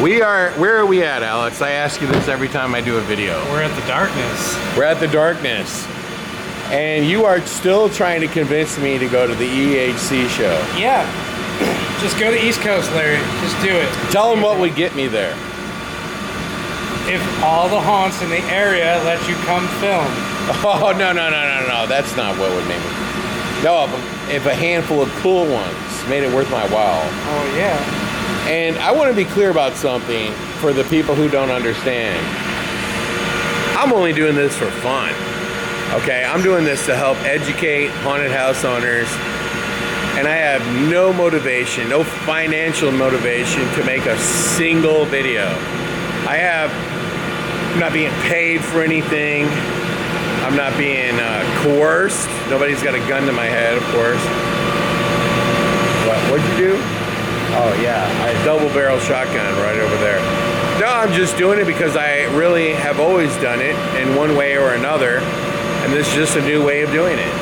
Where are we at, Alex? I ask you this every time I do a video. We're at the darkness. We're at the darkness. And you are still trying to convince me to go to the EHC show. Yeah. Just go to East Coast, Larry. Just do it. Tell them what would get me there. If all the haunts in the area let you come film. Oh, no. That's not what would make me. No, if a handful of cool ones made it worth my while. Oh, yeah. And I want to be clear about something for the people who don't understand. I'm only doing this for fun. Okay, I'm doing this to help educate haunted house owners. And I have no motivation, no financial motivation to make a single video. I'm not being paid for anything. I'm not being coerced. Nobody's got a gun to my head, of course. What'd you do? Oh yeah, I double barrel shotgun right over there. No, I'm just doing it because I really have always done it in one way or another. And this is just a new way of doing it.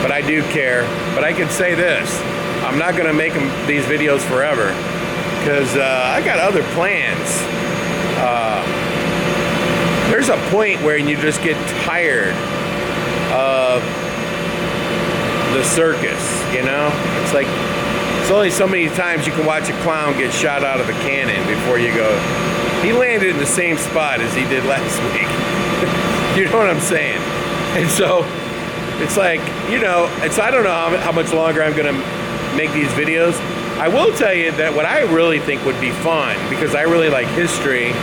But I do care. But I can say this, I'm not gonna make these videos forever because I got other plans. There's a point where you just get tired of the circus, you know? It's like, it's only so many times you can watch a clown get shot out of a cannon before you go, he landed in the same spot as he did last week. You know what I'm saying? And so, it's like, you know, I don't know how much longer I'm gonna make these videos. I will tell you that what I really think would be fun, because I really like history,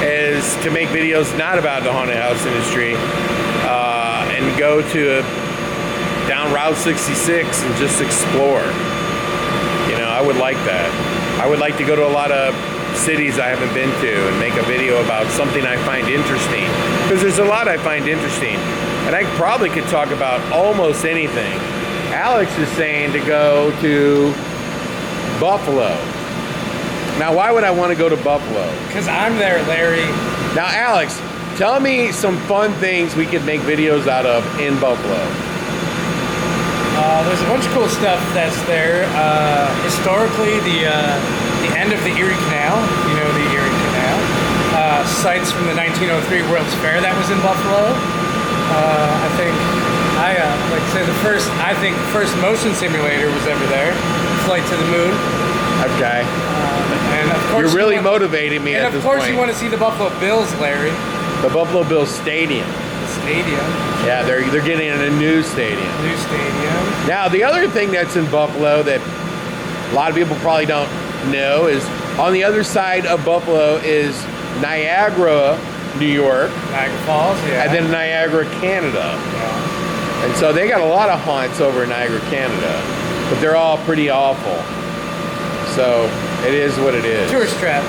is to make videos not about the haunted house industry and go to down Route 66 and just explore. You know, I would like that. I would like to go to a lot of cities I haven't been to and make a video about something I find interesting. Because there's a lot I find interesting. And I probably could talk about almost anything. Alex is saying to go to Buffalo. Now, why would I want to go to Buffalo? Because I'm there, Larry. Now, Alex, tell me some fun things we could make videos out of in Buffalo. There's a bunch of cool stuff that's there. Historically, the end of the Erie Canal, you know the Erie Canal, sites from the 1903 World's Fair that was in Buffalo. I think the first motion simulator was ever there. Flight to the Moon. Okay. And of course, you're really motivating me at this point. And of course, you want to see the Buffalo Bills, Larry. The Buffalo Bills Stadium. The stadium. Yeah, they're getting a new stadium. New stadium. Now, the other thing that's in Buffalo that a lot of people probably don't know is on the other side of Buffalo is Niagara, New York. Niagara Falls, yeah. And then Niagara, Canada. Yeah. And so they got a lot of haunts over in Niagara, Canada, but they're all pretty awful. So it is what it is. Tourist trap.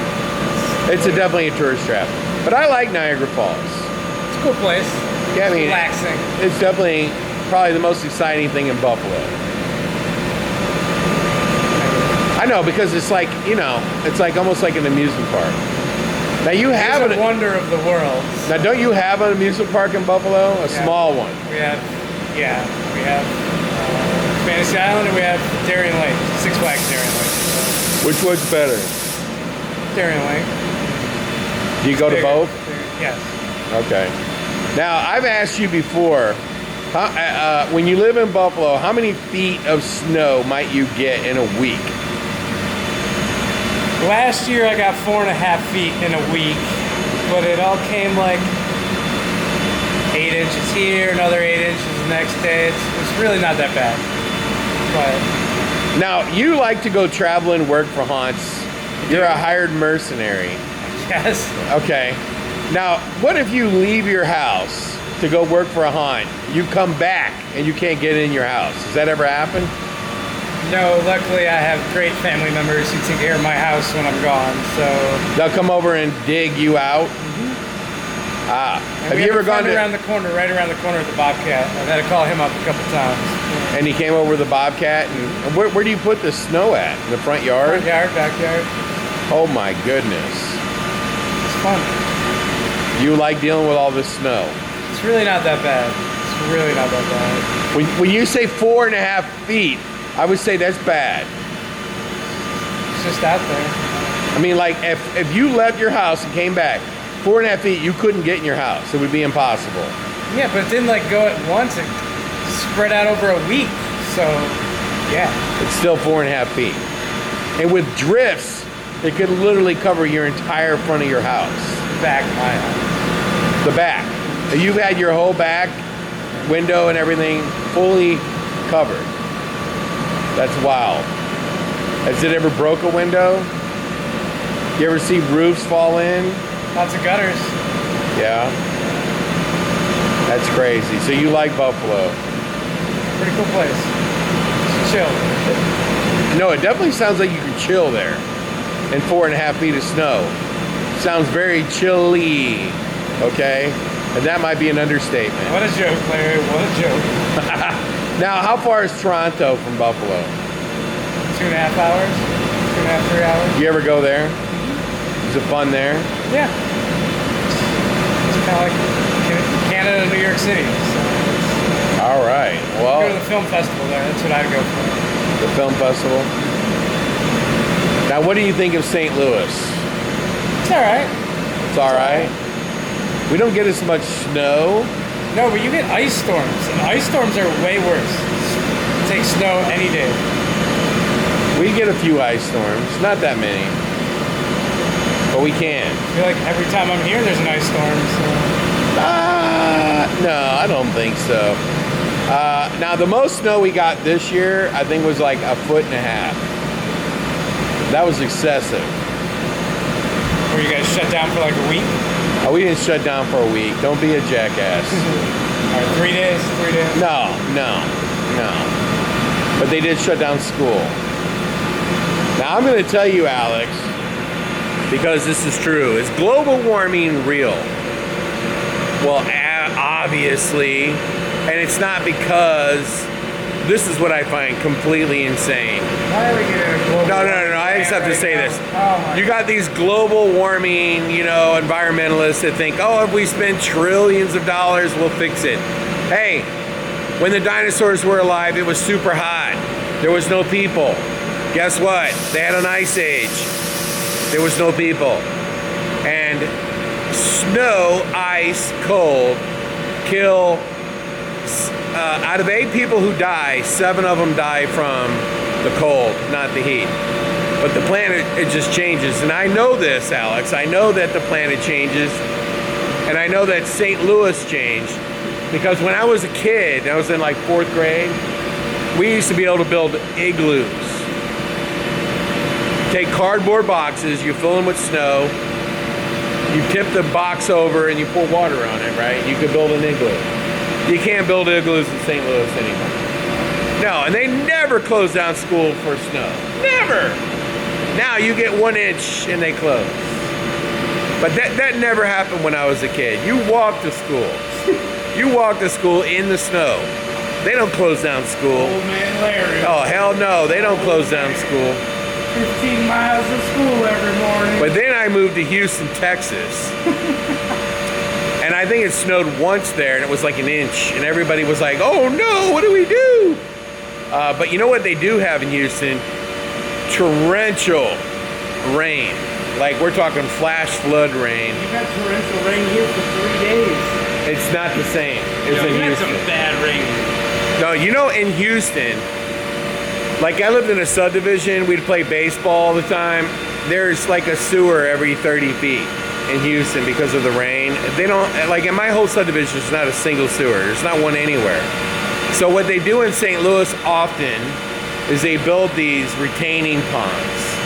It's definitely a tourist trap. But I like Niagara Falls. It's a cool place. Yeah, I mean, relaxing. It's definitely probably the most exciting thing in Buffalo. I know, because it's like, you know, it's like almost like an amusement park. Now you have a wonder of the world. Now, don't you have an amusement park in Buffalo? A small one. We have Fantasy Island, and we have Darien Lake, Six Flags Darien Lake. Which one's better? Darien Lake. Do you go to both? Yes. Okay. Now, I've asked you before, when you live in Buffalo, how many feet of snow might you get in a week? Last year I got 4.5 feet in a week, but it all came like 8 inches here, another 8 inches the next day. It's really not that bad. But now, you like to go travel and work for haunts. You're a hired mercenary. Yes. Okay. Now, what if you leave your house to go work for a haunt? You come back and you can't get in your house. Does that ever happen? No, luckily I have great family members who take care of my house when I'm gone, so... They'll come over and dig you out? Mm-hmm. Ah. And have you ever gone right around the corner of the Bobcat. I've had to call him up a couple times. Yeah. And he came over with the Bobcat, and where do you put the snow at? In the front yard? Front yard, backyard. Oh my goodness. It's fun. You like dealing with all this snow? It's really not that bad. It's really not that bad. When you say 4.5 feet, I would say that's bad. It's just out there. I mean, like if you left your house and came back 4.5 feet, you couldn't get in your house. It would be impossible. Yeah, but it didn't like go at once. It spread out over a week. So, yeah. It's still 4.5 feet. And with drifts, it could literally cover your entire front of your house. Back my house. The back. You've had your whole back window and everything fully covered. That's wild. Has it ever broke a window? You ever see roofs fall in? Lots of gutters. Yeah. That's crazy. So you like Buffalo? Pretty cool place. Just chill. No, it definitely sounds like you can chill there. And 4.5 feet of snow. Sounds very chilly. Okay? And that might be an understatement. What a joke, Larry. What a joke. Now, how far is Toronto from Buffalo? 2.5 hours? 2.5, 3 hours? You ever go there? Is it fun there? Yeah. It's kind of like Canada, New York City. So All right. Well, go to the film festival there. That's what I'd go for. the film festival. Now, what do you think of St. Louis? It's all right. It's all right. We don't get as much snow. No, but you get ice storms, and ice storms are way worse. Take snow any day. We get a few ice storms, not that many, but we can. I feel like every time I'm here, there's an ice storm. So. No, I don't think so. Now, the most snow we got this year, I think, was like 1.5 feet. That was excessive. Were you guys shut down for like a week? Oh, we didn't shut down for a week. Don't be a jackass. All right, 3 days, 3 days. No. But they did shut down school. Now, I'm going to tell you, Alex, because this is true. Is global warming real? Well, obviously. And it's not because this is what I find completely insane. Why are we getting a global No. I just have to say this. Oh You got these global warming, environmentalists that think, oh, if we spend trillions of dollars, we'll fix it. Hey, when the dinosaurs were alive, it was super hot. There was no people. Guess what? They had an ice age. There was no people. And snow, ice, cold kill. Out of 8 people who die, 7 of them die from the cold, not the heat. But the planet, it just changes. And I know this, Alex. I know that the planet changes. And I know that St. Louis changed. Because when I was a kid, I was in like 4th grade, we used to be able to build igloos. Take cardboard boxes, you fill them with snow, you tip the box over and you pour water on it, right? You could build an igloo. You can't build igloos in St. Louis anymore. No, and they never close down school for snow. Never! Now you get 1 inch and they close. But that never happened when I was a kid. You walk to school. You walk to school in the snow. They don't close down school. Old man Larry. Oh, hell no. They don't close down school. 15 miles to school every morning. But then I moved to Houston, Texas. And I think it snowed once there, and it was like 1 inch. And everybody was like, oh no, what do we do? But you know what they do have in Houston? Torrential rain. Like, we're talking flash flood rain. You've had torrential rain here for 3 days. It's not the same as in You had Houston. some bad rain. No, in Houston, like I lived in a subdivision, we'd play baseball all the time. There's like a sewer every 30 feet in Houston because of the rain. They don't, like in my whole subdivision, there's not a single sewer. There's not one anywhere. So what they do in St. Louis often is they build these retaining ponds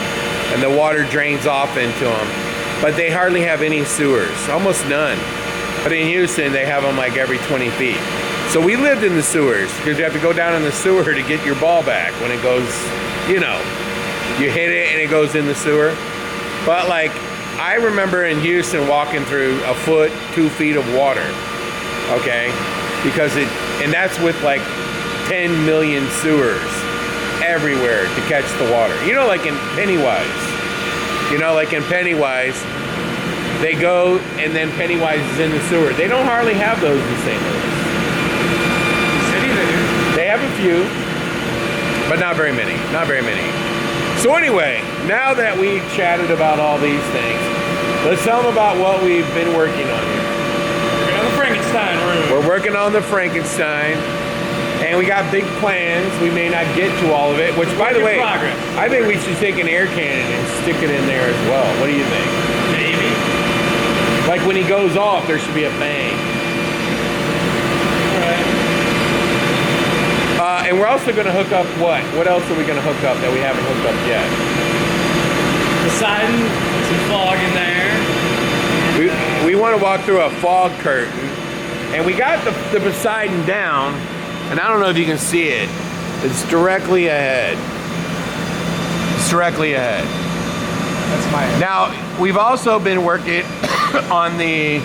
and the water drains off into them. But they hardly have any sewers, almost none. But in Houston, they have them like every 20 feet. So we lived in the sewers because you have to go down in the sewer to get your ball back when it goes, you hit it and it goes in the sewer. But like, I remember in Houston walking through 1 foot, 2 feet of water, okay? Because and that's with like 10 million sewers everywhere to catch the water. Like in Pennywise, they go and then Pennywise is in the sewer. They don't hardly have those in St. Louis. City, they do. They have a few, but not very many. Not very many. So anyway, now that we've chatted about all these things, let's tell them about what we've been working on here. Working on the Frankenstein room. We're working on the Frankenstein, and we got big plans. We may not get to all of it, which, by the way, Progress. I think we should take an air cannon and stick it in there as well. What do you think? Maybe. Like when he goes off, there should be a bang. And we're also going to hook up what? What else are we going to hook up that we haven't hooked up yet? Poseidon, some fog in there. We want to walk through a fog curtain. And we got the Poseidon down. And I don't know if you can see it. It's directly ahead. It's directly ahead. That's my head. Now, we've also been working on the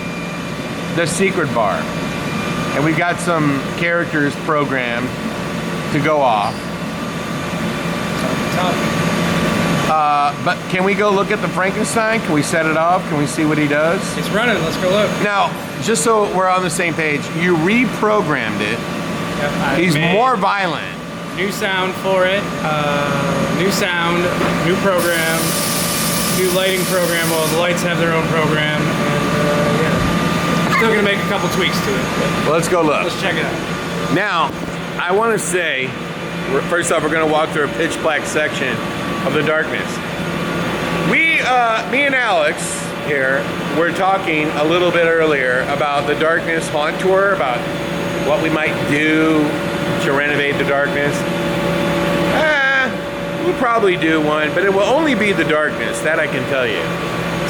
secret bar. And we've got some characters programmed to go off. But can we go look at the Frankenstein? Can we set it off? Can we see what he does? It's running. Let's go look. Now, just so we're on the same page, you reprogrammed it. Yep, He's more violent. New sound for it. New sound, new program, new lighting program. Well, the lights have their own program. And yeah. Still gonna make a couple tweaks to it. Let's go look. Let's check it out. Now, I want to say, first off, we're going to walk through a pitch black section of the darkness. Me and Alex here were talking a little bit earlier about the Darkness Haunt Tour, about what we might do to renovate the darkness. We'll probably do one, but it will only be the darkness, that I can tell you.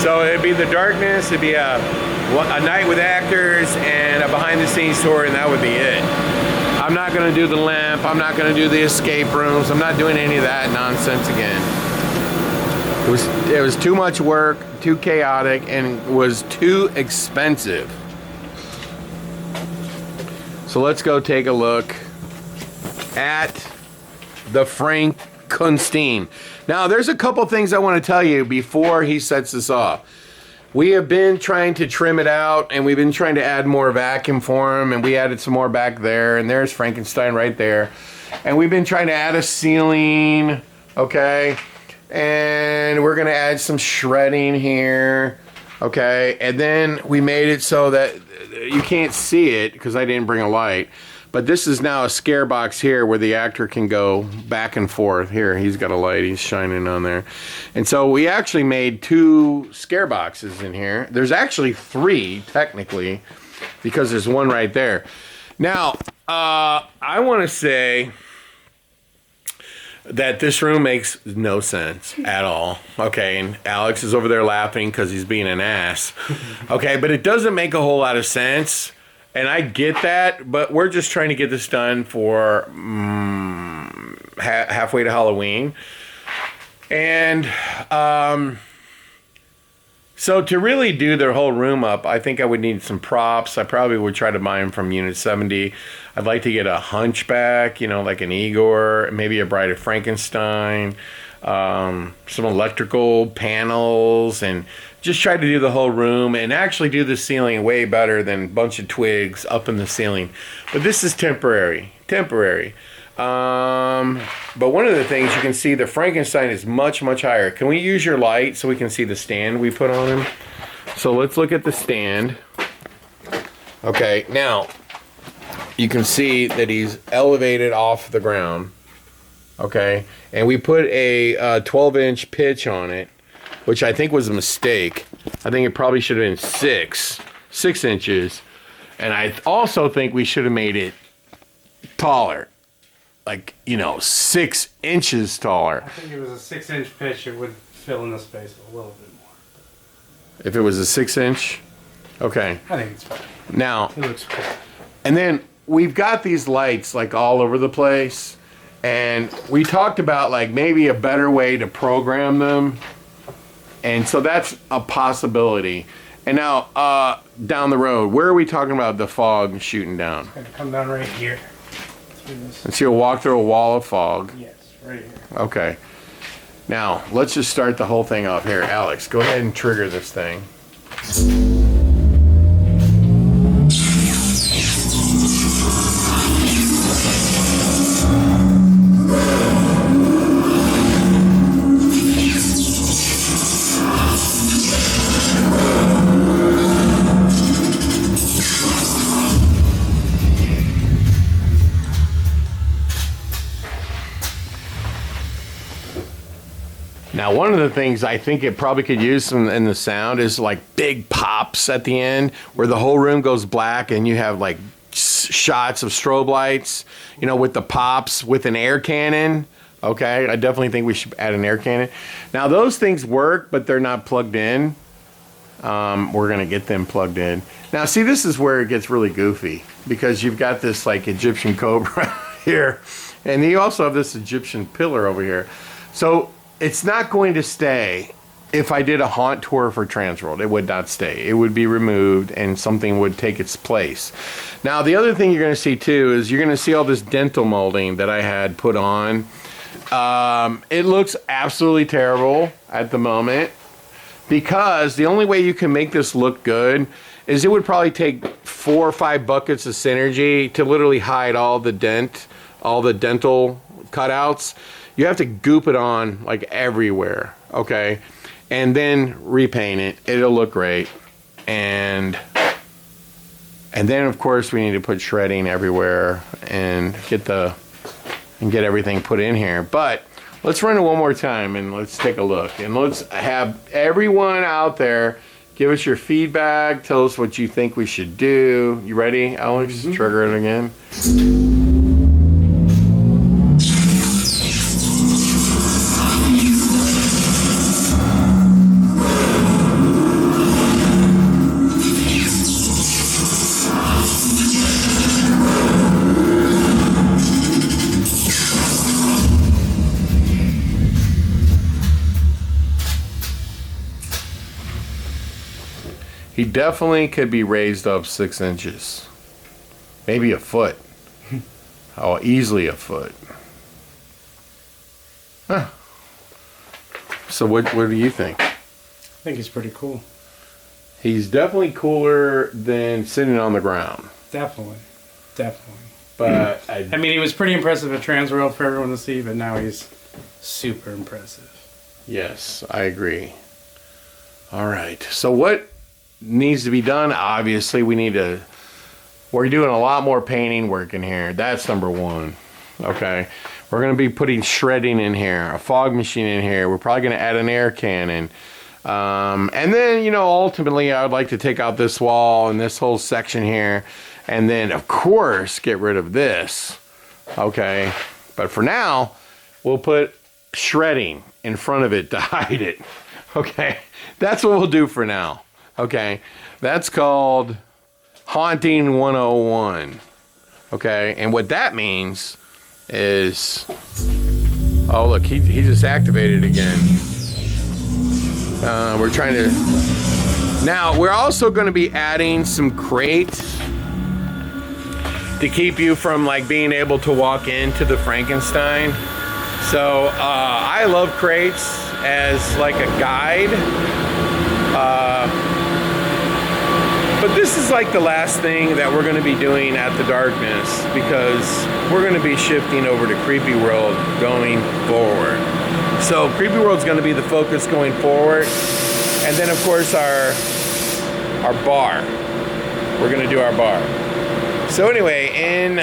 So it'd be the darkness, it'd be a night with actors and a behind the scenes tour, and that would be it. I'm not going to do the lamp, I'm not going to do the escape rooms, I'm not doing any of that nonsense again. It was too much work, too chaotic, and was too expensive. So let's go take a look at the Frankenstein. Now, there's a couple things I want to tell you before he sets this off. We have been trying to trim it out, and we've been trying to add more vacuum for him, and we added some more back there, and there's Frankenstein right there. And we've been trying to add a ceiling, okay? And we're going to add some shredding here, okay? And then we made it so that you can't see it because I didn't bring a light. But this is now a scare box here where the actor can go back and forth. Here, he's got a light, he's shining on there. And so we actually made 2 scare boxes in here. There's actually 3, technically, because there's one right there. Now, I want to say that this room makes no sense at all. Okay, and Alex is over there laughing because he's being an ass. Okay, but it doesn't make a whole lot of sense. And I get that, but we're just trying to get this done for halfway to Halloween. And so to really do their whole room up, I think I would need some props. I probably would try to buy them from Unit 70. I'd like to get a hunchback, you know, like an Igor, maybe a Bride of Frankenstein, some electrical panels, and just try to do the whole room and actually do the ceiling way better than a bunch of twigs up in the ceiling. But this is temporary. But one of the things you can see, the Frankenstein is much, much higher. Can we use your light so we can see the stand we put on him? So let's look at the stand. Okay, now you can see that he's elevated off the ground. Okay, and we put a 12-inch pitch on it, which I think was a mistake. I think it probably should have been 6 inches. And I also think we should have made it taller. Like, 6 inches taller. I think it was a 6-inch pitch. It would fill in the space a little bit more. If it was a 6-inch? Okay. I think it's fine. Now, It looks cool. and then we've got these lights like all over the place. And we talked about like maybe a better way to program them. And so that's a possibility. And now, down the road, where are we talking about the fog shooting down? It's going to come down right here. Through this. And so you'll walk through a wall of fog. Yes, right here. Okay. Now, let's just start the whole thing off here. Alex, go ahead and trigger this thing. Now, one of the things I think it probably could use in the sound is like big pops at the end where the whole room goes black and you have like shots of strobe lights, you know, with the pops with an air cannon. Okay, I definitely think we should add an air cannon. Now, those things work, but they're not plugged in. We're going to get them plugged in. Now, see, this is where it gets really goofy because you've got this like Egyptian cobra here, and you also have this Egyptian pillar over here. So it's not going to stay. If I did a haunt tour for Transworld, it would not stay. It would be removed and something would take its place. Now, the other thing you're going to see too is you're going to see all this dental molding that I had put on. It looks absolutely terrible at the moment because the only way you can make this look good is it would probably take 4 or 5 buckets of Synergy to literally hide all the dental cutouts. You have to goop it on like everywhere, okay? And then repaint it. It'll look great. And then of course we need to put shredding everywhere and get everything put in here. But let's run it one more time and let's take a look. And let's have everyone out there give us your feedback. Tell us what you think we should do. You ready, Alex? Mm-hmm. Trigger it again. He definitely could be raised up 6 inches. Maybe a foot. Oh, easily a foot. Huh. So what do you think? I think he's pretty cool. He's definitely cooler than sitting on the ground. Definitely. But I mean, he was pretty impressive at Transworld for everyone to see, but now he's super impressive. Yes, I agree. All right. So what needs to be done? Obviously, we're doing a lot more painting work in here. That's number one. Okay. We're going to be putting shredding in here, a fog machine in here. We're probably going to add an air cannon. And then, you know, ultimately, I would like to take out this wall and this whole section here. And then, of course, get rid of this. Okay. But for now, we'll put shredding in front of it to hide it. Okay. That's what we'll do for now. Okay. That's called Haunting 101. Okay. And what that means is, oh, look, he just activated again. We're trying to, now we're also going to be adding some crates to keep you from like being able to walk into the Frankenstein. So I love crates as like a guide. But this is like the last thing that we're going to be doing at the Darkness, because we're going to be shifting over to Creepy World going forward. So Creepy World's going to be the focus going forward. And then of course our bar. We're going to do our bar. So anyway, in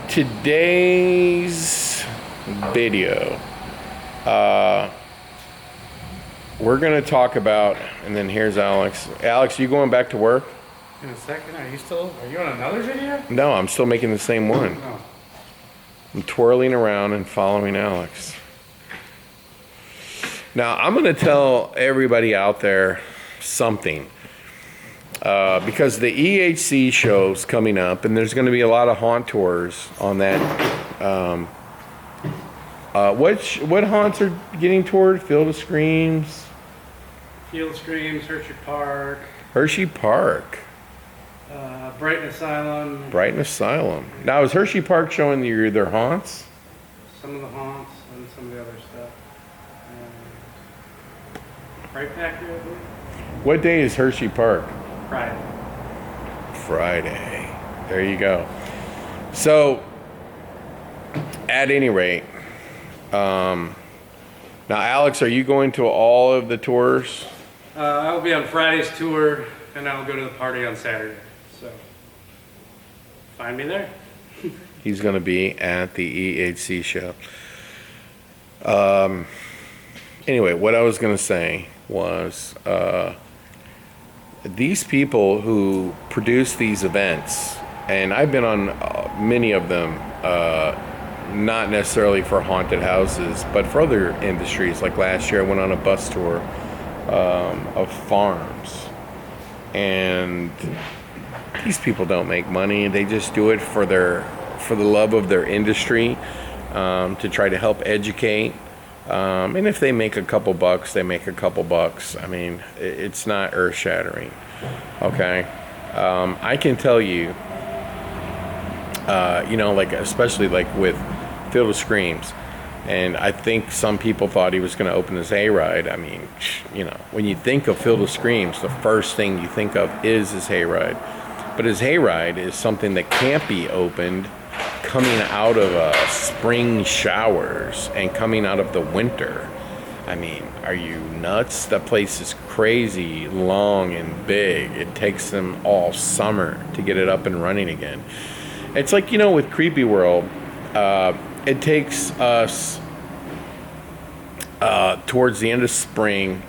today's video, we're going to talk about, and then here's Alex. Alex, you going back to work? In a second, are you on another video? No, I'm still making the same one. Oh. I'm twirling around and following Alex. Now, I'm going to tell everybody out there something. Because the EHC show's coming up, and there's going to be a lot of haunt tours on that. What haunts are getting toured? Field of Screams? Field of Screams, Hershey Park. Hershey Park. Brighton Asylum. Brighton Asylum. Now, is Hershey Park showing their haunts? Some of the haunts and some of the other stuff. Fright Factory, I believe. What day is Hershey Park? Friday. There you go. So, at any rate, now Alex, are you going to all of the tours? I'll be on Friday's tour, and I'll go to the party on Saturday. So, find me there. He's going to be at the EHC show. Anyway, what I was going to say was these people who produce these events, and I've been on many of them, not necessarily for haunted houses, but for other industries. Like last year, I went on a bus tour of farms, and these people don't make money. They just do it for the love of their industry, to try to help educate. And if they make a couple bucks, they make a couple bucks. I mean, it's not earth-shattering. Okay, I can tell you, like especially like with Field of Screams, and I think some people thought he was going to open his hayride. I mean, when you think of Field of Screams, the first thing you think of is his hayride. But his hayride is something that can't be opened coming out of spring showers and coming out of the winter. I mean, are you nuts? That place is crazy long and big. It takes them all summer to get it up and running again. It's like, with Creepy World, it takes us towards the end of spring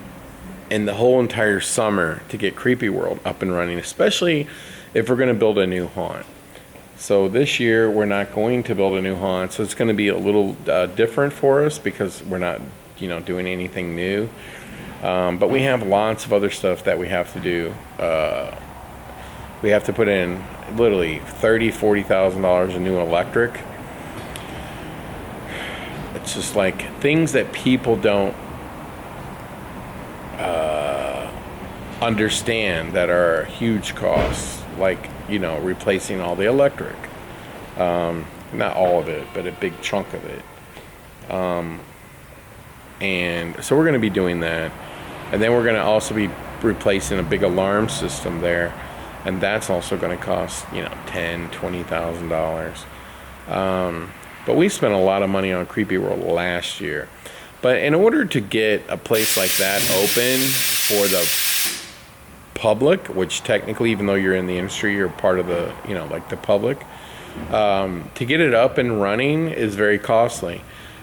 and the whole entire summer to get Creepy World up and running, especially if we're going to build a new haunt. So this year we're not going to build a new haunt, so it's going to be a little different for us because we're not, doing anything new. But we have lots of other stuff that we have to do. We have to put in literally $30,000-$40,000 in new electric. It's just like things that people don't understand that are huge costs, like replacing all the electric. Not all of it, but a big chunk of it. And so we're going to be doing that, and then we're going to also be replacing a big alarm system there, and that's also going to cost $10,000-$20,000. But we spent a lot of money on Creepy World last year. But in order to get a place like that open for the public, which technically, even though you're in the industry, you're part of the, like the public, to get it up and running is very costly.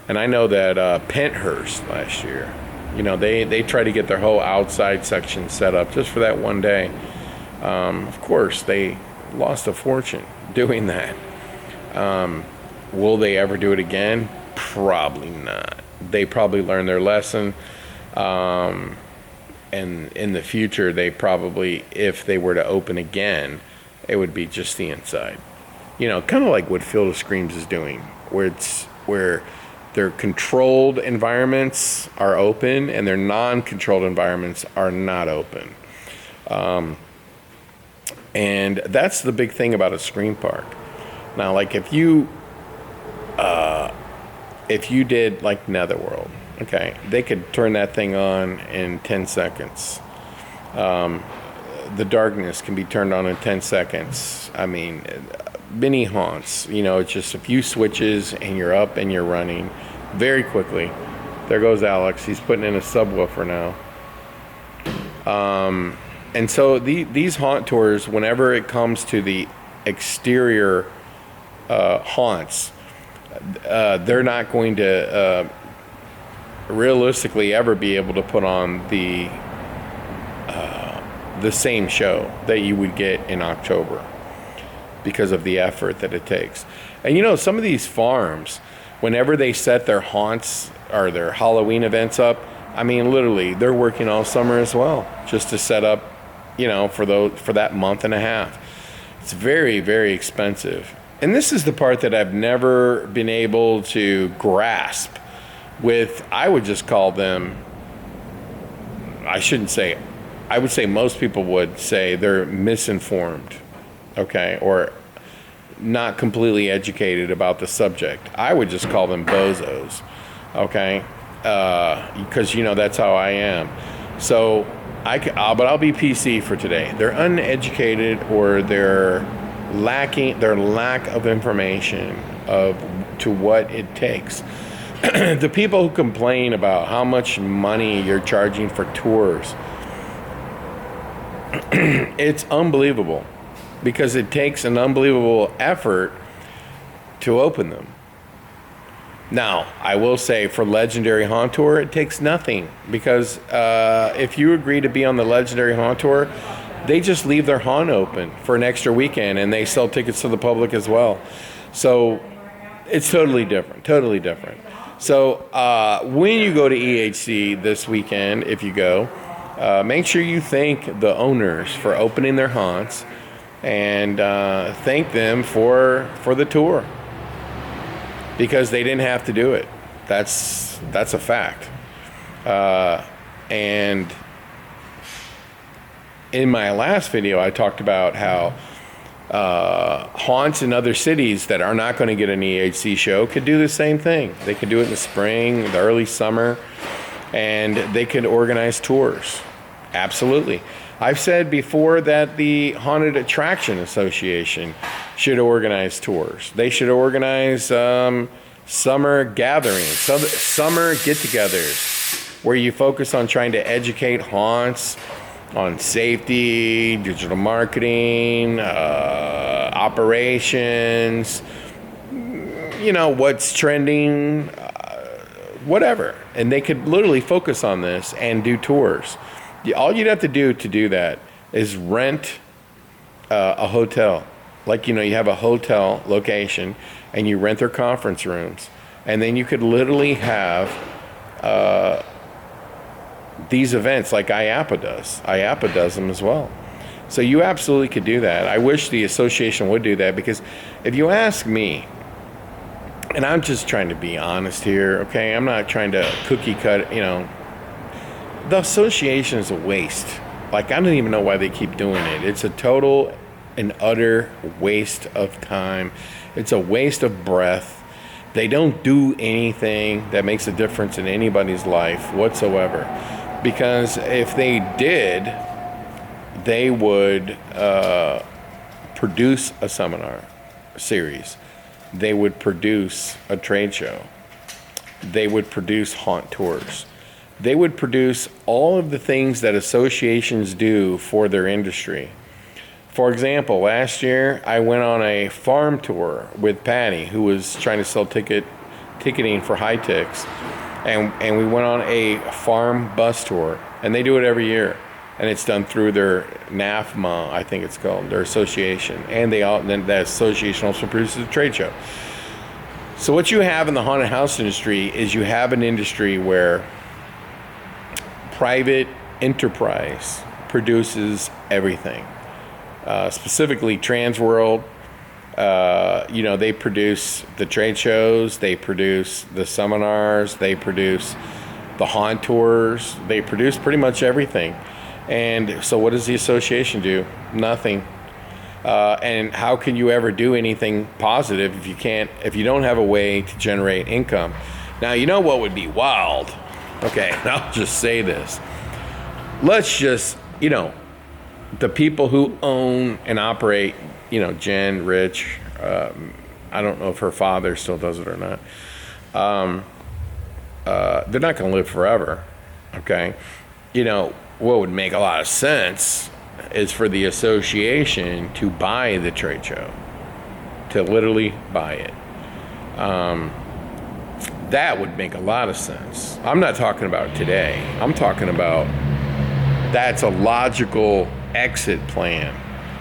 And I know that Penthurst last year, they tried to get their whole outside section set up just for that one day. Of course, they lost a fortune doing that. Will they ever do it again? Probably not. They probably learned their lesson. And in the future, they probably, if they were to open again, it would be just the inside. Kind of like what Field of Screams is doing, where their controlled environments are open and their non-controlled environments are not open. And that's the big thing about a Scream Park. Now, like if you did like Netherworld, okay, they could turn that thing on in 10 seconds. The darkness can be turned on in 10 seconds. I mean, mini haunts, it's just a few switches and you're up and you're running very quickly. There goes Alex. He's putting in a subwoofer now. And so these haunt tours, whenever it comes to the exterior haunts, they're not going to realistically ever be able to put on the same show that you would get in October because of the effort that it takes. And some of these farms, whenever they set their haunts or their Halloween events up, I mean, literally, they're working all summer as well, just to set up, for that month and a half. It's very, very expensive. And this is the part that I've never been able to grasp with, I would just call them, I would say most people would say they're misinformed, okay, or not completely educated about the subject. I would just call them bozos, okay, because that's how I am. So but I'll be PC for today. They're uneducated, or their lack of information to what it takes. The people who complain about how much money you're charging for tours, it's unbelievable, because it takes an unbelievable effort to open them. Now, I will say for Legendary Haunt Tour, it takes nothing because if you agree to be on the Legendary Haunt Tour, they just leave their haunt open for an extra weekend and they sell tickets to the public as well. So it's totally different, totally different. So when you go to EHC this weekend, if you go, make sure you thank the owners for opening their haunts and thank them for the tour. Because they didn't have to do it. That's a fact. And in my last video, I talked about how haunts in other cities that are not going to get an EHC show could do the same thing. They could do it in the spring, the early summer, and they could organize tours. Absolutely. I've said before that the Haunted Attraction Association should organize tours. They should organize summer gatherings, summer get-togethers, where you focus on trying to educate haunts on safety, digital marketing, operations, what's trending, whatever. And they could literally focus on this and do tours. All you'd have to do that is rent a hotel. Like, you have a hotel location and you rent their conference rooms. And then you could literally have these events like IAPA does. IAPA does them as well. So you absolutely could do that. I wish the association would do that because if you ask me, and I'm just trying to be honest here, okay? I'm not trying to cookie cut, the association is a waste. Like, I don't even know why they keep doing it. It's a total and utter waste of time. It's a waste of breath. They don't do anything that makes a difference in anybody's life whatsoever. Because if they did, they would produce a seminar series. They would produce a trade show. They would produce haunt tours. They would produce all of the things that associations do for their industry. For example, last year I went on a farm tour with Patty, who was trying to sell ticketing for high ticks, and we went on a farm bus tour, and they do it every year, and it's done through their NAFMA, I think it's called, their association, and then that association also produces a trade show. So what you have in the haunted house industry is you have an industry where private enterprise produces everything. Specifically Transworld, they produce the trade shows, they produce the seminars, they produce the haunt tours, they produce pretty much everything. And so what does the association do? Nothing. And how can you ever do anything positive if you don't have a way to generate income? Now, you know what would be wild? Okay, I'll just say this. Let's just, the people who own and operate, Jen, Rich, I don't know if her father still does it or not. They're not going to live forever, okay? What would make a lot of sense is for the association to buy the trade show, to literally buy it. That would make a lot of sense. I'm not talking about today. I'm talking about that's a logical exit plan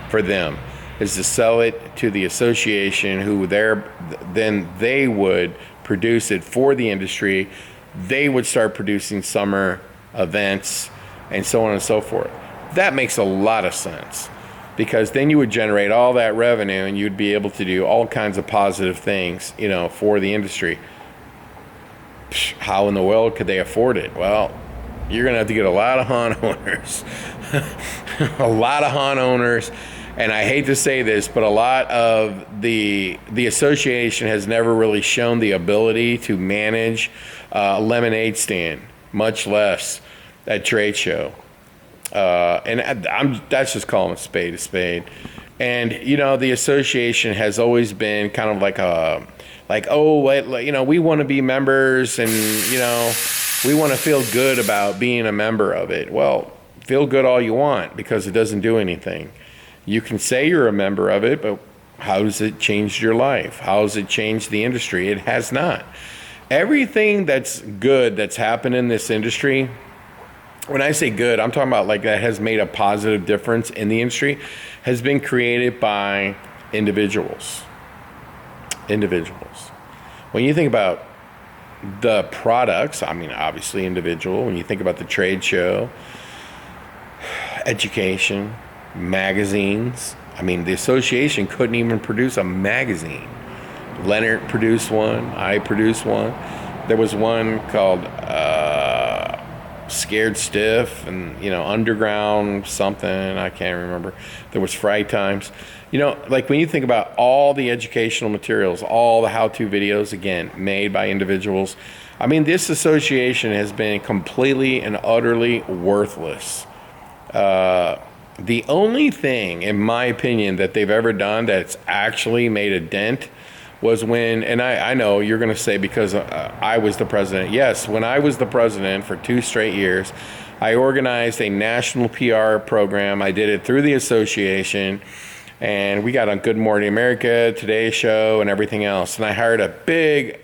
for them, is to sell it to the association, who then they would produce it for the industry. They would start producing summer events and so on and so forth. That makes a lot of sense, because then you would generate all that revenue and you'd be able to do all kinds of positive things, for the industry. How in the world could they afford it? Well, you're going to have to get a lot of haunt owners. A lot of haunt owners. And I hate to say this, but a lot of the association has never really shown the ability to manage a lemonade stand, much less a trade show. That's just calling a spade a spade. And, the association has always been kind of we want to be members, and, we want to feel good about being a member of it. Well, feel good all you want, because it doesn't do anything. You can say you're a member of it, but how does it change your life? How has it changed the industry? It has not. everything that's good that's happened in this industry, when I say good, I'm talking about like that has made a positive difference in the industry, has been created by individuals. Individuals. When you think about the products, I mean, obviously individual. When you think about the trade show, education, magazines. I mean, the association couldn't even produce a magazine. Leonard produced one. I produced one. There was one called Scared Stiff and, Underground something. I can't remember. There was Fry Times. Like when you think about all the educational materials, all the how-to videos, again, made by individuals. I mean, this association has been completely and utterly worthless. The only thing, in my opinion, that they've ever done that's actually made a dent was when, and I know you're going to say because I was the president. Yes, when I was the president for 2 straight years, I organized a national PR program. I did it through the association, and we got on Good Morning America, Today Show, and everything else. And I hired a big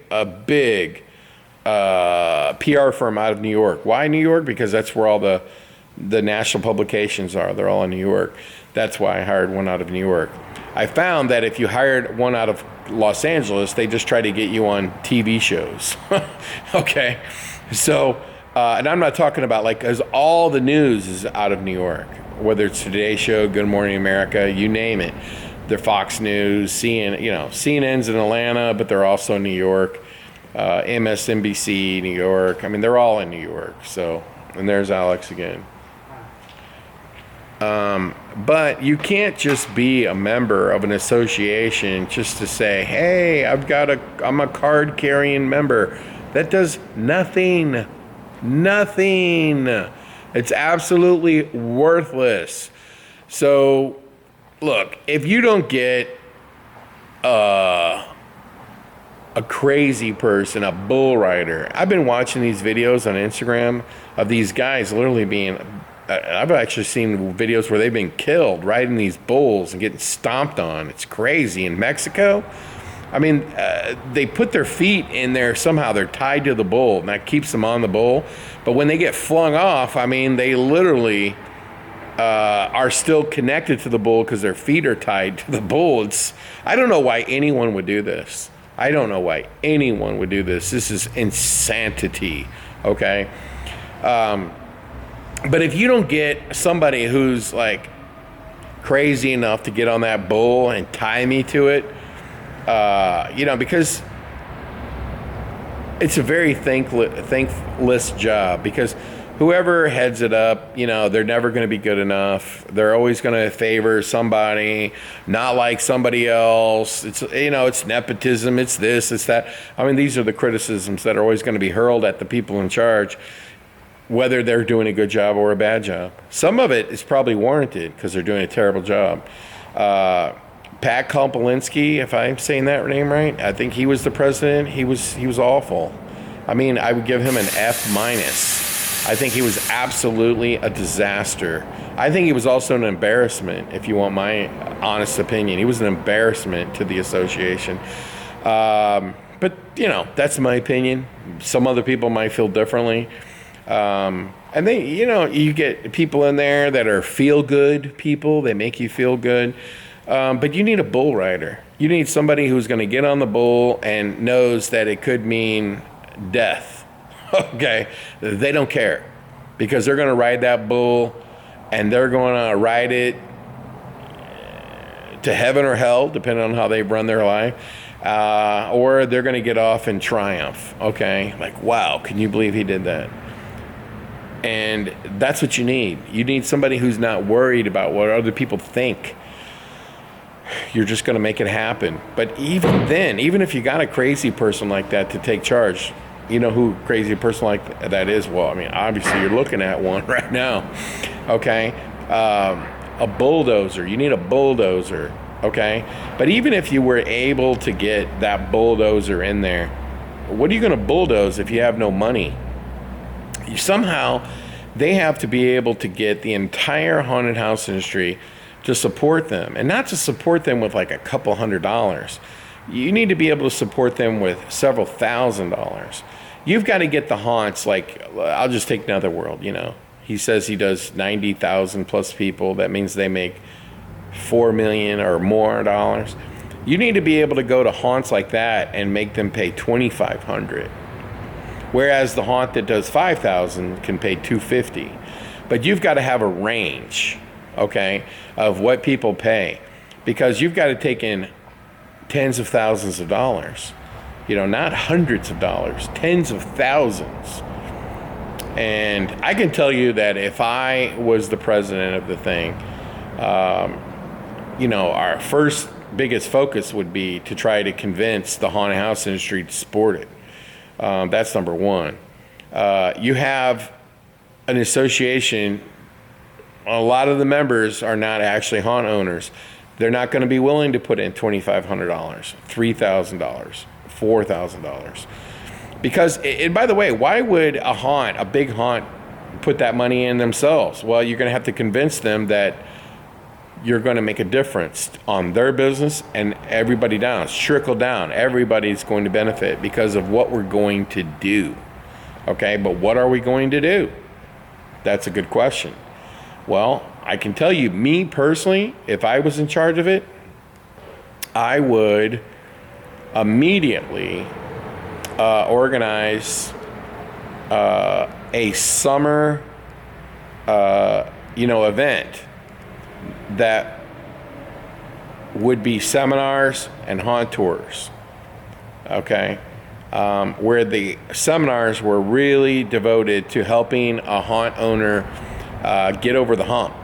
PR firm out of New York. Why New York? Because that's where all the national publications are. They're all in New York. That's why I hired one out of New York. I found that if you hired one out of Los Angeles, they just try to get you on TV shows. Okay. So, and I'm not talking about because all the news is out of New York, whether it's Today Show, Good Morning America, you name it. They're Fox News, CNN's in Atlanta, but they're also in New York, MSNBC, New York. I mean, they're all in New York. So, and there's Alex again. But you can't just be a member of an association just to say, hey, I'm a card carrying member. That does nothing. It's absolutely worthless. So look, if you don't get a crazy person, a bull rider. I've been watching these videos on Instagram of these guys literally I've actually seen videos where they've been killed riding these bulls and getting stomped on. It's crazy. In Mexico, I mean, they put their feet in there. Somehow they're tied to the bull, and that keeps them on the bull. But when they get flung off, I mean, they literally are still connected to the bull because their feet are tied to the bull. I don't know why anyone would do this. This is insanity, okay? But if you don't get somebody who's like crazy enough to get on that bull and tie me to it, because it's a very thankless job, because whoever heads it up, they're never going to be good enough. They're always going to favor somebody, not like somebody else. It's nepotism. It's this, it's that. I mean, these are the criticisms that are always going to be hurled at the people in charge, whether they're doing a good job or a bad job. Some of it is probably warranted because they're doing a terrible job. Pat Kompolinski, if I'm saying that name right, I think he was the president. He was awful. I mean, I would give him an F-. I think he was absolutely a disaster. I think he was also an embarrassment, if you want my honest opinion. He was an embarrassment to the association. But, that's my opinion. Some other people might feel differently. And they, you get people in there that are feel-good people. They make you feel good. But you need a bull rider. You need somebody who's going to get on the bull and knows that it could mean death. Okay? They don't care, because they're going to ride that bull, and they're going to ride it to heaven or hell, depending on how they run their life. Or they're going to get off in triumph. Okay? Like, wow, can you believe he did that? And that's what you need. You need somebody who's not worried about what other people think. You're just going to make it happen. But even then, even if you got a crazy person like that to take charge, you know who a crazy person like that is? Well, I mean, obviously you're looking at one right now. Okay? A bulldozer. You need a bulldozer. Okay? But even if you were able to get that bulldozer in there, what are you going to bulldoze if you have no money? Somehow, they have to be able to get the entire haunted house industry to support them, and not to support them with like a couple $100, You need to be able to support them with several $1,000s. You've got to get the haunts, like, I'll just take Netherworld, you know. He says he does 90,000 plus people. That means they make $4 million or more dollars. You need to be able to go to haunts like that and make them pay $2,500. Whereas the haunt that does 5,000 can pay $250. But you've got to have a range, okay, of what people pay, because you've got to take in tens of thousands of dollars, you know, not hundreds of dollars, tens of thousands. And I can tell you that if I was the president of the thing, you know, our first biggest focus would be to try to convince the haunted house industry to support it. That's number one. You have an association. A lot of the members are not actually haunt owners. They're not going to be willing to put in $2,500, $3,000, $4,000. Because, and by the way, why would a big haunt, put that money in themselves? Well, you're going to have to convince them that you're going to make a difference on their business and everybody down. It's trickle down. Everybody's going to benefit because of what we're going to do. Okay, but what are we going to do? That's a good question. Well, I can tell you, me personally, if I was in charge of it, I would immediately organize a summer, event that would be seminars and haunt tours. Okay. Where the seminars were really devoted to helping a haunt owner get over the hump,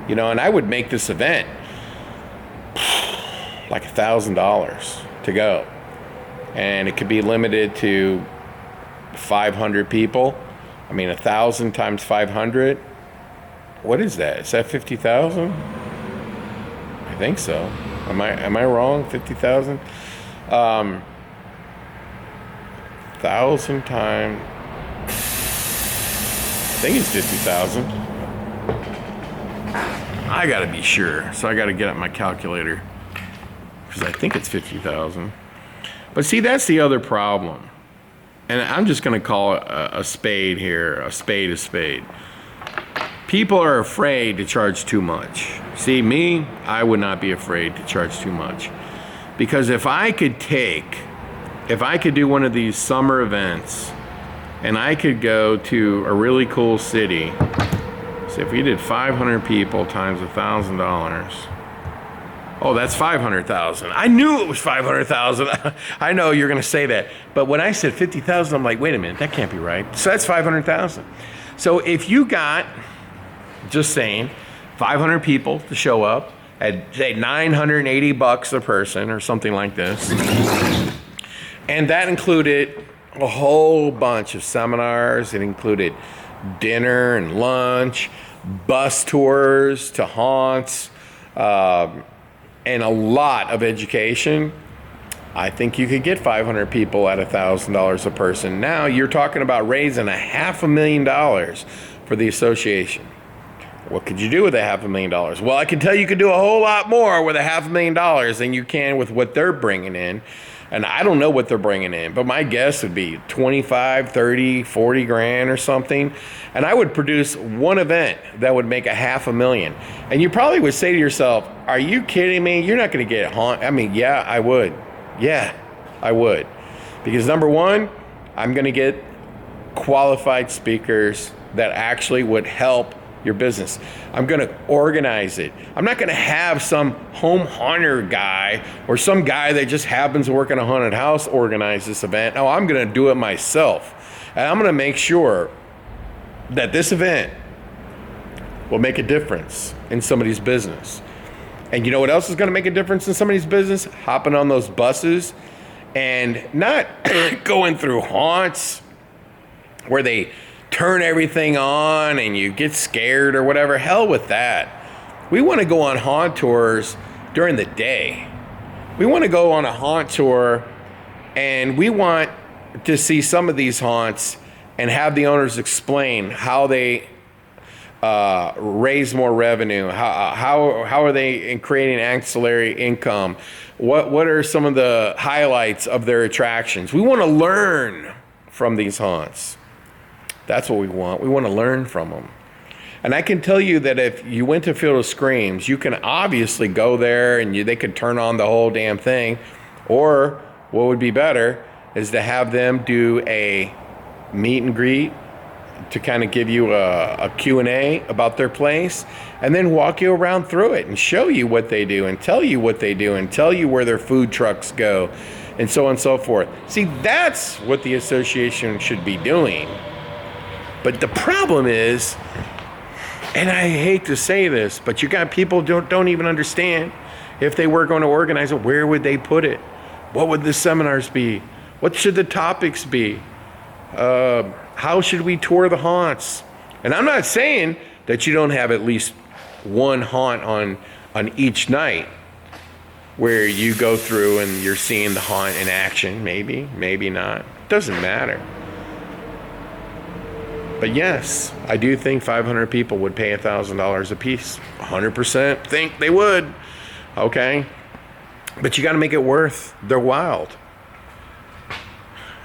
you know, and I would make this event like $1,000 to go, and it could be limited to 500 people. I mean, 1,000 times 500. What is that? Is that 50,000? I think so. Am I wrong? 50,000. 1,000 times. I think it's 50,000. I gotta be sure, so I gotta get out my calculator because I think it's 50,000. But see, that's the other problem, and I'm just gonna call it a spade here. A spade is spade. People are afraid to charge too much. See, me, I would not be afraid to charge too much, because if I could do one of these summer events and I could go to a really cool city. So if we did 500 people times $1,000, oh, that's 500,000. I knew it was 500,000. I know you're gonna say that, but when I said 50,000, I'm like, wait a minute, that can't be right. So that's 500,000. So if you got, just saying, 500 people to show up at, say, $980 a person or something like this, and that included a whole bunch of seminars. It included dinner and lunch, bus tours to haunts, and a lot of education. I think you could get 500 people at $1,000 a person. Now you're talking about raising $500,000 for the association. What could you do with $500,000? Well, I can tell you could do a whole lot more with $500,000 than you can with what they're bringing in. And I don't know what they're bringing in, but my guess would be 25, 30, 40 grand or something. And I would produce one event that would make $500,000. And you probably would say to yourself, are you kidding me? You're not going to get haunt. I mean, yeah, I would. Yeah, I would. Because number one, I'm going to get qualified speakers that actually would help your business. I'm going to organize it. I'm not going to have some home haunter guy or some guy that just happens to work in a haunted house organize this event. No, I'm going to do it myself. And I'm going to make sure that this event will make a difference in somebody's business. And you know what else is going to make a difference in somebody's business? Hopping on those buses and not going through haunts where they turn everything on and you get scared or whatever. Hell with that. We want to go on haunt tours during the day. We want to go on a haunt tour and we want to see some of these haunts and have the owners explain how they raise more revenue? How are they in creating ancillary income? What are some of the highlights of their attractions? We want to learn from these haunts. That's what we want. We want to learn from them. And I can tell you that if you went to Field of Screams, you can obviously go there and they could turn on the whole damn thing. Or what would be better is to have them do a meet and greet to kind of give you a Q&A about their place, and then walk you around through it and show you what they do and tell you what they do and tell you where their food trucks go and so on and so forth. See, that's what the association should be doing. But the problem is, and I hate to say this, but you got people don't even understand, if they were going to organize it, where would they put it? What would the seminars be? What should the topics be? How should we tour the haunts? And I'm not saying that you don't have at least one haunt on each night where you go through and you're seeing the haunt in action. Maybe, maybe not. Doesn't matter. But yes, I do think 500 people would pay $1,000 a piece. 100% think they would. Okay? But you got to make it worth their while.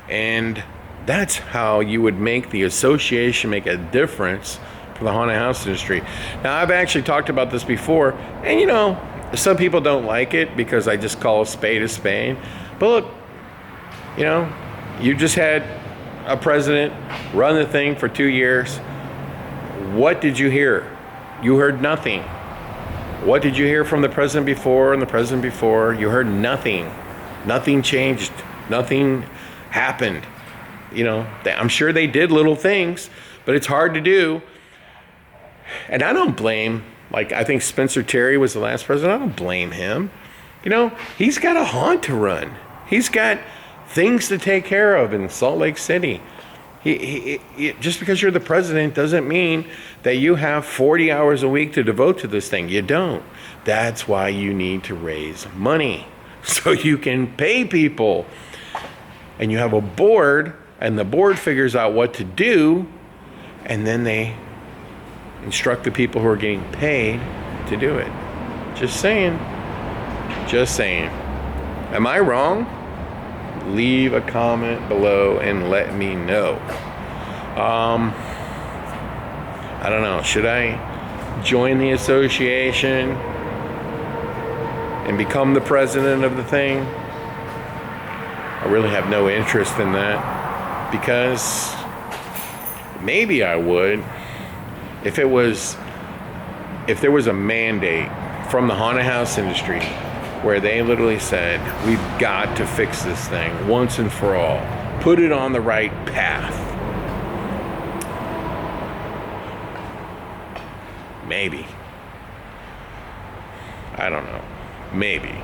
And that's how you would make the association make a difference for the haunted house industry. Now, I've actually talked about this before, and you know, some people don't like it because I just call a spade a spade. But look, you know, you just had a president run the thing for 2 years. What did you hear? You heard nothing. What did you hear from the president before and the president before? You heard nothing. Nothing changed. Nothing happened. You know, I'm sure they did little things, but it's hard to do. And I don't blame, like, I think Spencer Terry was the last president. I don't blame him. You know, he's got a haunt to run. He's got things to take care of in Salt Lake City. Just because you're the president doesn't mean that you have 40 hours a week to devote to this thing. You don't. That's why you need to raise money so you can pay people. And you have a board, and the board figures out what to do, and then they instruct the people who are getting paid to do it. Just saying. Just saying. Am I wrong? Leave a comment below and let me know. I don't know. Should I join the association and become the president of the thing? I really have no interest in that, because maybe I would if there was a mandate from the haunted house industry where they literally said, we've got to fix this thing once and for all, put it on the right path. Maybe. I don't know. Maybe.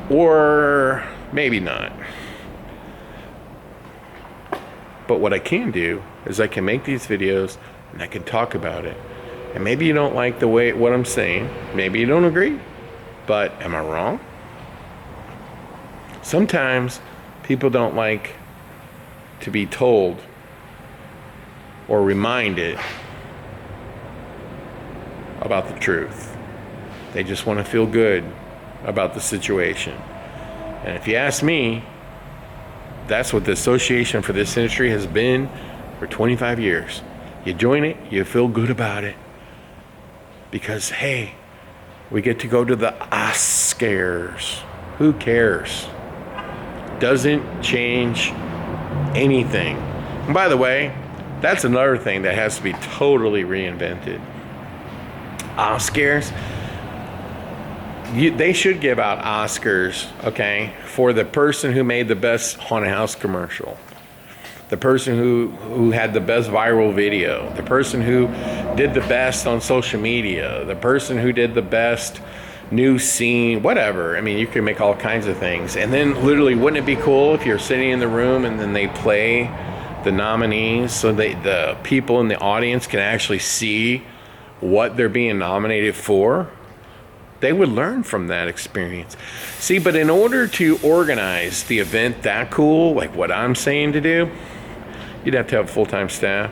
Or maybe not. But what I can do is I can make these videos and I can talk about it. And maybe you don't like what I'm saying. Maybe you don't agree. But am I wrong? Sometimes people don't like to be told or reminded about the truth. They just want to feel good about the situation. And if you ask me, that's what the association for this industry has been for 25 years. You join it, you feel good about it. Because, hey, we get to go to the Oscars. Who cares? Doesn't change anything. And by the way, that's another thing that has to be totally reinvented. Oscars. They should give out Oscars, okay, for the person who made the best haunted house commercial, the person who had the best viral video, the person who did the best on social media, the person who did the best new scene, whatever. I mean, you can make all kinds of things. And then literally, wouldn't it be cool if you're sitting in the room and then they play the nominees so the people in the audience can actually see what they're being nominated for? They would learn from that experience. See, but in order to organize the event that cool, like what I'm saying to do, you'd have to have full-time staff.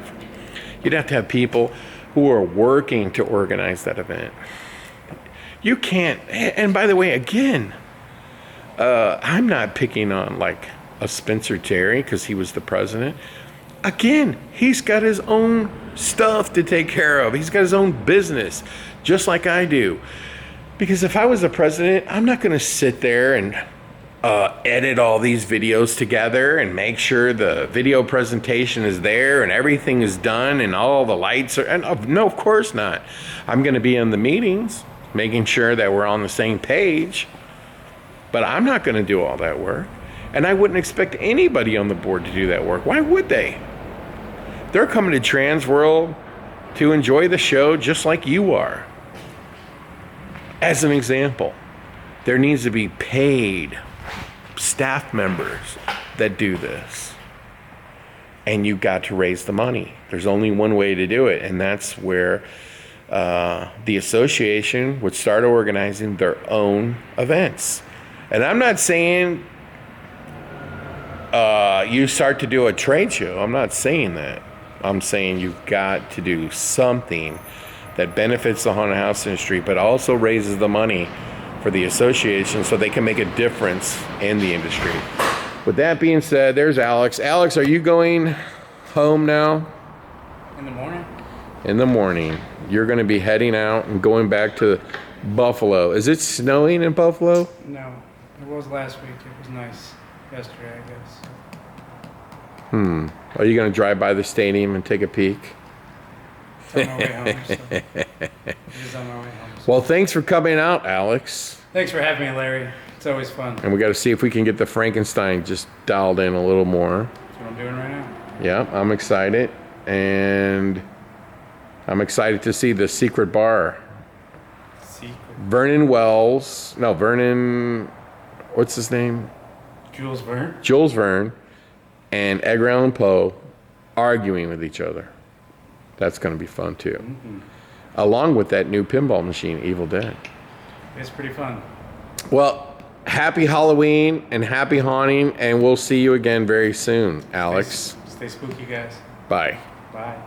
You'd have to have people who are working to organize that event. You can't, and by the way, again, I'm not picking on like a Spencer Terry because he was the president. Again, he's got his own stuff to take care of. He's got his own business, just like I do. Because if I was the president, I'm not going to sit there and edit all these videos together and make sure the video presentation is there and everything is done and all the lights are. And no, of course not. I'm going to be in the meetings, making sure that we're on the same page. But I'm not going to do all that work. And I wouldn't expect anybody on the board to do that work. Why would they? They're coming to Trans World to enjoy the show just like you are. As an example, there needs to be paid staff members that do this. And you've got to raise the money. There's only one way to do it, and that's where the association would start organizing their own events. And I'm not saying you start to do a trade show. I'm not saying that. I'm saying you've got to do something that benefits the haunted house industry, but also raises the money for the association so they can make a difference in the industry. With that being said, there's Alex. Alex, are you going home now? In the morning? In the morning. You're going to be heading out and going back to Buffalo. Is it snowing in Buffalo? No, it was last week. It was nice yesterday, I guess. Are you going to drive by the stadium and take a peek? It's on my way home, so it is on my way home. So. Well, thanks for coming out, Alex. Thanks for having me, Larry. It's always fun. And we got to see if we can get the Frankenstein just dialed in a little more. That's what I'm doing right now. Yeah, I'm excited. And I'm excited to see the secret bar. Vernon, what's his name? Jules Verne. Jules Verne and Edgar Allan Poe arguing with each other. That's going to be fun too. Mm-hmm. Along with that new pinball machine, Evil Dead. It's pretty fun. Well, happy Halloween and happy haunting, and we'll see you again very soon, Alex. Stay spooky, guys. Bye. Bye.